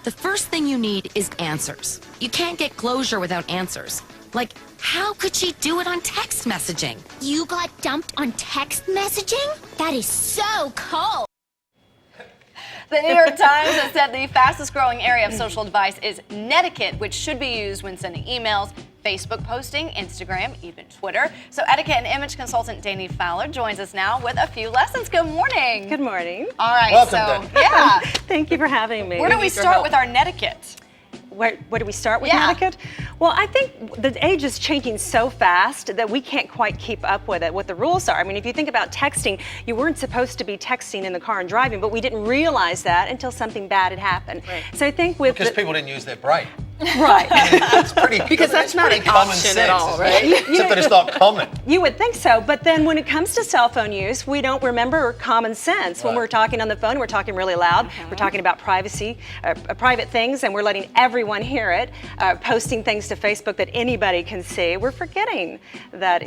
the first thing you need is answers. You can't get closure without answers. Like, how could she do it on text messaging? You got dumped on text messaging? That is so cold. The New York Times has said the fastest growing area of social advice is netiquette, which should be used when sending emails, Facebook posting, Instagram, even Twitter. So etiquette and image consultant Dannie Fowler joins us now with a few lessons. Good morning. Good morning. All right, Welcome, so yeah. Thank you for having me. Where do we start with our netiquette? Where do we start with Yeah. etiquette? Well, I think the age is changing so fast that we can't quite keep up with it, what the rules are. I mean, if you think about texting, you weren't supposed to be texting in the car and driving, but we didn't realize that until something bad had happened. Right. So I think with Because people didn't use their brain. right. It's pretty Because that's not pretty an common option sense, at all, isn't right? it? Except that it's not common. You would think so, but then when it comes to cell phone use, we don't remember common sense. When Right. we're talking on the phone, we're talking really loud. We're talking about privacy, private things, and we're letting everyone hear it. Posting things to Facebook that anybody can see. We're forgetting that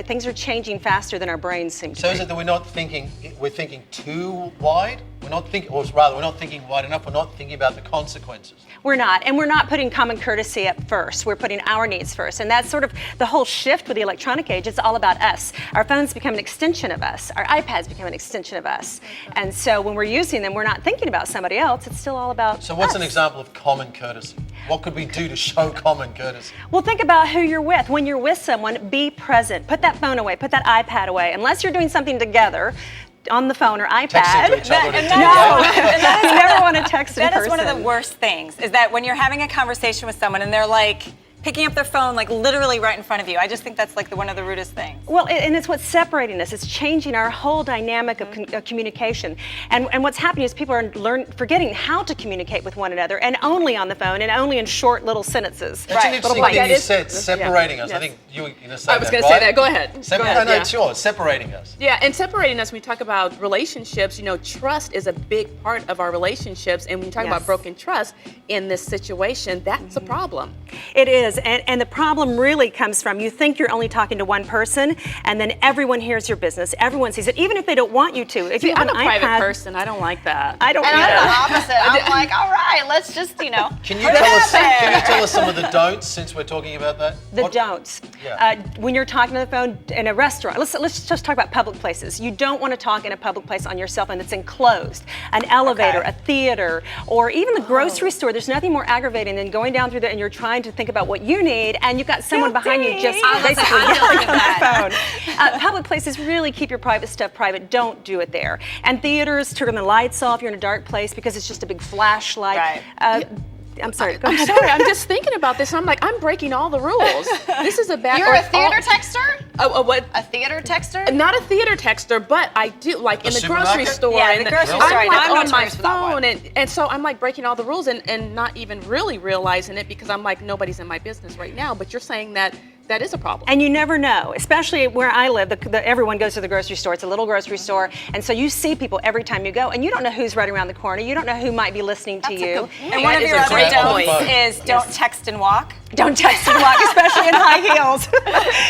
things are changing faster than our brains seem to So be. is it that we're thinking too wide? We're not thinking, or rather, we're not thinking wide enough. We're not thinking about the consequences. We're not, and we're not putting common courtesy up first. We're putting our needs first, and that's sort of the whole shift with the electronic age. It's all about us. Our phones become an extension of us. Our iPads become an extension of us. And so when we're using them, we're not thinking about somebody else. It's still all about So what's us. an example of common courtesy? What could we do to show common courtesy? Well, think about who you're with. When you're with someone, be present. Put that phone away. Put that iPad away. Unless you're doing something together on the phone or iPad. Texting to each other. No, you never want to text in That person. is one of the worst things, is that when you're having a conversation with someone and they're like picking up their phone like literally right in front of you. I just think that's like one of the rudest things. Well, and it's what's separating us. It's changing our whole dynamic of communication. And what's happening is people are forgetting how to communicate with one another, and only on the phone, and only in short little sentences. That's an interesting Little thing you bites. said, separating us. I Yes. think you were going to say I was that, going to right? say that. Go ahead. Go ahead. No, Yeah. it's yours. Separating us. Yeah, and separating us, we talk about relationships. You know, trust is a big part of our relationships. And when you talk about Yes. broken trust in this situation, that's a problem. It is, and the problem really comes from you think you're only talking to one person, and then everyone hears your business. Everyone sees it, even if they don't want you to. If See, you have I'm a an private iPad, person. I don't like that. I don't And I'm the either. opposite. I'm like, all right, let's just, Can you tell us some of the don'ts since we're talking about that? The What- don'ts. Yeah. When you're talking on the phone in a restaurant, let's just talk about public places. You don't want to talk in a public place on your cell phone that's enclosed. An elevator, a theater, or even the grocery store. There's nothing more aggravating than going down through there and you're trying to think about what you need, and you've got someone behind you just basically yelling on the phone. Public places, really keep your private stuff private. Don't do it there. And theaters, turn the lights off. You're in a dark place because it's just a big flashlight. Right. I'm sorry. Go I'm ahead. sorry. I'm just thinking about this. I'm like, I'm breaking all the rules. This is a bad. You're a theater texter? What? A theater texter? Not a theater texter, but I do like in the grocery supermarket? store. Yeah, in the grocery I'm store, I know. like I'm on my notorious for that one. phone, and so I'm like breaking all the rules and not even really realizing it because I'm like nobody's in my business right now. But you're saying that is a problem. And you never know, especially where I live, everyone goes to the grocery store. It's a little grocery store. And so you see people every time you go, and you don't know who's right around the corner. You don't know who might be listening to you. And one of your other great don'ts point. is don't text and walk. Don't text and walk, especially in high heels.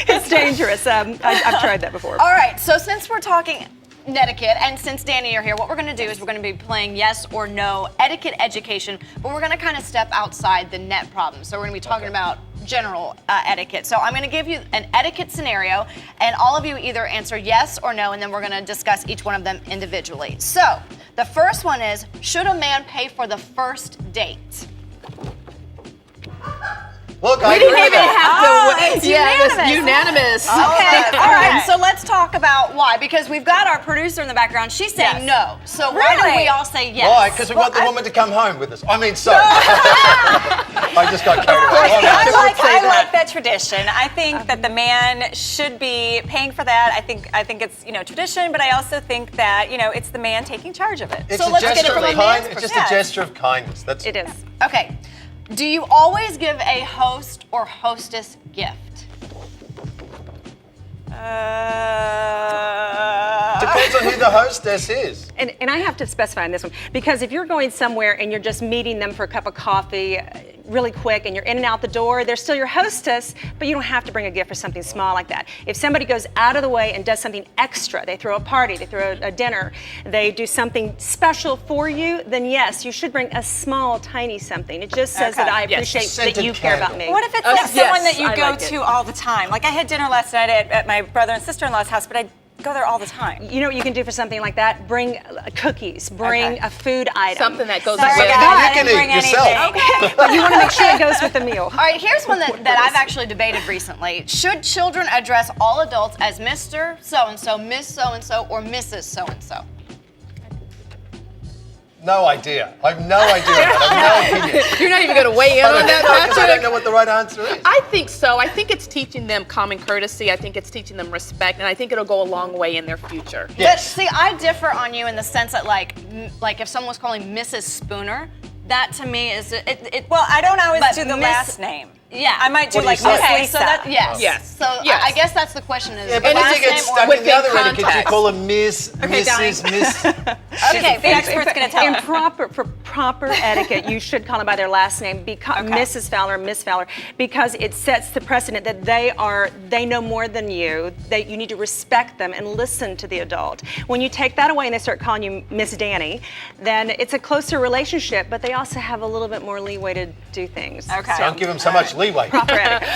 It's dangerous. I've tried that before. All right, so since we're talking netiquette, and since Dannie, you're here, what we're going to do is we're going to be playing yes or no etiquette education, but we're going to kind of step outside the net problem. So we're going to be talking about general etiquette. So I'm going to give you an etiquette scenario, and all of you either answer yes or no, and then we're going to discuss each one of them individually. So the first one is, should a man pay for the first date? Look, I agree with that. It's unanimous. Okay, all right. Okay. So let's talk about why, because we've got our producer in the background. She's saying no. So why don't we all say yes? Why? Because we want the woman to come home with us. I mean, sorry. I just got carried away. I like that tradition. I think that the man should be paying for that. I think it's tradition, but I also think that it's the man taking charge of it. It's So a let's get gesture it from of a man's kindness. It's just perspective. a gesture of kindness. That's It is. Okay. Do you always give a host or hostess gift? Depends on who the hostess is. And I have to specify on this one, because if you're going somewhere and you're just meeting them for a cup of coffee, really quick and you're in and out the door, they're still your hostess, but you don't have to bring a gift for something small like that. If somebody goes out of the way and does something extra, they throw a party, they throw a dinner, they do something special for you, then yes, you should bring a small, tiny something. It just says that I appreciate that you care about me. What if it's Oh, like yes, someone that you I go like it. to all the time? Like I had dinner last night at my brother and sister-in-law's house, but I go there all the time. You know what you can do for something like that? Bring cookies, bring Okay. a food item. Something that goes Sorry, with guys, it. I You can didn't bring eat yourself. anything. But you want to make sure it goes with the meal. All right, here's one that I've actually debated recently. Should children address all adults as Mr. So-and-so, Miss So-and-so, or Mrs. So-and-so? No idea. I have no idea. I have no opinion. You're not even going to weigh in on that, Because I don't Patrick. know what the right answer is. I think so. I think it's teaching them common courtesy. I think it's teaching them respect, and I think it'll go a long way in their future. But Yes. see, I differ on you in the sense that like if someone was calling Mrs. Spooner, that to me is it. Well, I don't always But do the Miss- last name. Yeah. I might do What do like you say? Miss Okay, Lisa. so that yes. Yes. So Yes. I guess that's the question is Yeah, but last if you get name stuck in or the other etiquette, you context. call them Miss, Okay, Mrs., Miss. okay. The expert's going to tell us. For proper etiquette, you should call them by their last name, Mrs. Fowler, Miss Fowler, because it sets the precedent that they know more than you. You need to respect them and listen to the adult. When you take that away and they start calling you Miss Danny, then it's a closer relationship, but they also have a little bit more leeway to do things. Okay. Don't give them so much leeway. Proper etiquette.